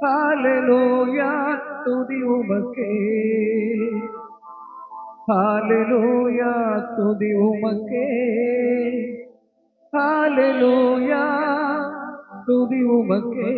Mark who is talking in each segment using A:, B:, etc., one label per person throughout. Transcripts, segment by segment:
A: ஹalleluya துதி உமக்கே, ஹalleluya துதி உமக்கே, ஹalleluya துதி உமக்கே.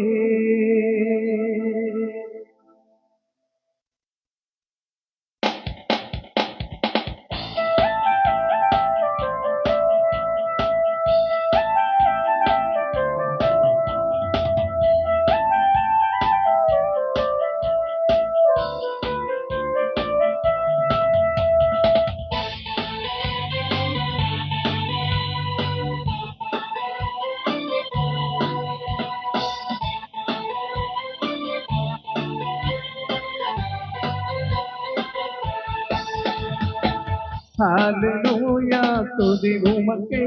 A: ஹalleluya துதி உமக்கே,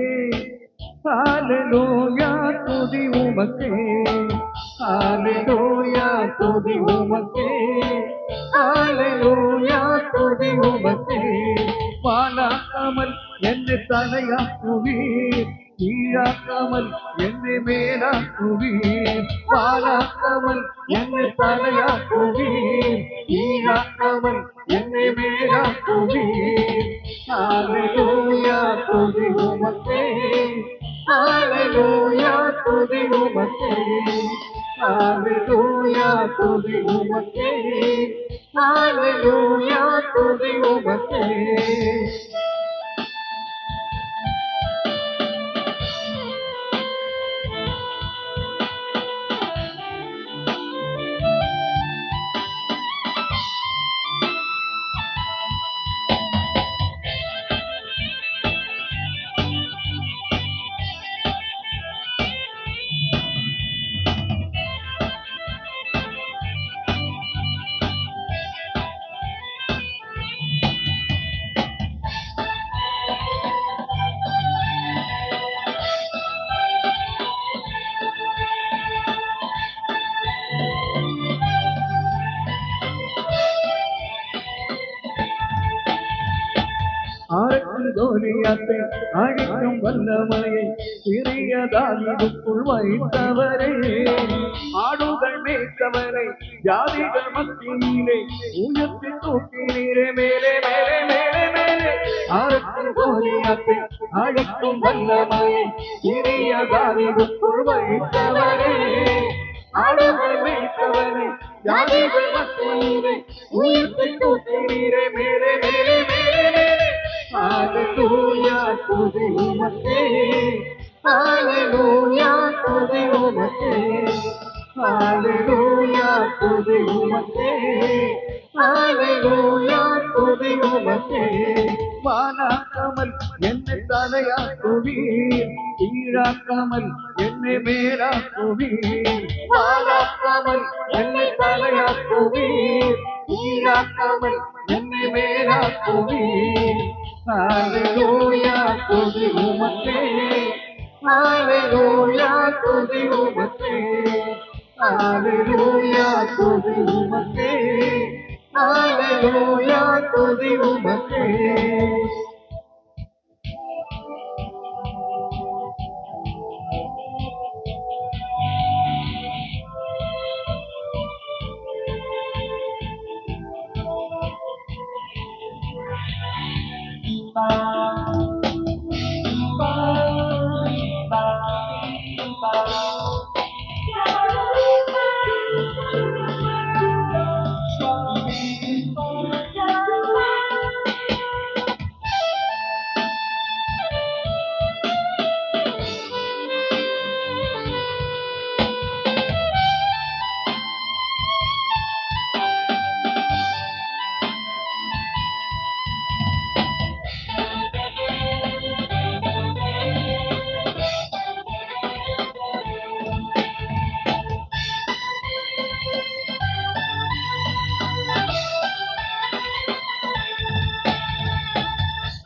A: ஹalleluya துதி உமக்கே, ஹalleluya துதி உமக்கே, ஹalleluya துதி உமக்கே. வாழாக்காமல் என்னை தலையாக்குவீர், கீழாக்காமல் என்னை மேலாக்குவீர். வாழாக்காமல் என்னை தலையாக்குவீர், கீழாக்காமல் என்னை மேலாக்குவீர். ஹalleluya துதி உமக்கே, ஹalleluya துதி உமக்கே, ஹalleluya துதி உமக்கே, ஹalleluya துதி உமக்கே. கோலியாத்தை அழிக்கும் வல்லமையை சிறியதாகிற்குள் வைத்தவரே, ஆடுகள் மேய்த்தவரை ஜாதிகள் மத்தியிலே உயர்த்தி தூக்கினீரே மேலே மேலே மேலே மேலே. ஆறுக்கும் கோலியாத்தை அழிக்கும் வல்லமையை சிறியதாகிற்குள் வைத்தவரே, ஆடுகள் மேய்த்தவரை ஜாதிகள் மத்தியிலே உயர்த்தி தூக்கினீரே மேலே மேலே மேலே மேலே. ஹalleluya துதி உமக்கே, ஹalleluya துதி உமக்கே, ஹalleluya துதி உமக்கே, ஹalleluya துதி உமக்கே. வாழாக்காமல் என்னை தலையாக்குவீர், கீழாக்காமல் என்னை மேலாக்குவீர். வாழாக்காமல் என்னை தலையாக்குவீர், கீழாக்காமல் என்னை மேலாக்குவீர். ஹalleluya துதி உமக்கே, ஹalleluya துதி உமக்கே, ஹalleluya துதி உமக்கே, ஹalleluya துதி உமக்கே.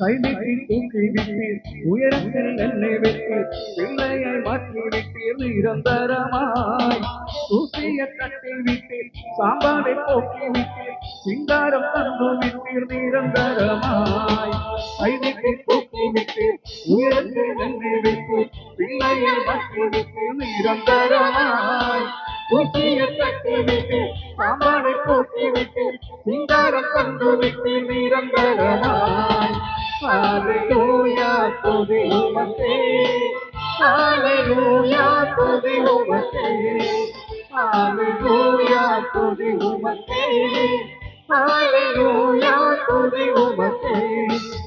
A: கைவிட்டு தூக்கி விட்டீர், உயரத்தில் என்னை விட்டீர், பிள்ளையை மாற்றி விட்டீர் நிரந்தரமாய். தூசிய கட்டி விட்டீர், சாம்பாரை போக்கி விட்டீர், சிங்காரம் தந்து விட்டீர் நிரந்தரமாய். கைவிட்டு தூக்கி விட்டீர், உயரத்தில் என்னை விட்டீர், பிள்ளையை மாற்றி விட்டீர் நிரந்தரமாய். ஊசியை கட்டி விட்டு சாம்பாரை போட்டி விட்டு சிங்காரம் தந்து விட்டு நிரந்தரமாய் ஹalleluya துதி உமக்கே ஹalleluya துதி உமக்கே ஹalleluya துதி உமக்கே ஹalleluya துதி உமக்கே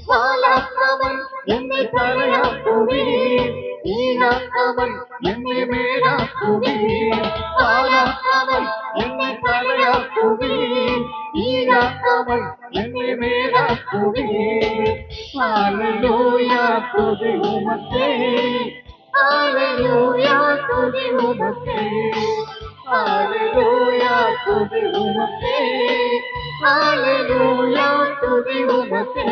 A: வாழாதவன் என்னை தலையாக்குவீர் ஈனாதவன் என்னை மேலாக்குவீர் வாழாதவன் என்னை தலையாக்குவீர் ஈனாதவன் என்னை மேலாக்குவீர் ஹalleluya துதி உமக்கே ஹalleluya துதி உமக்கே ஹalleluya துதி உமக்கே ஹalleluya துதி உமக்கே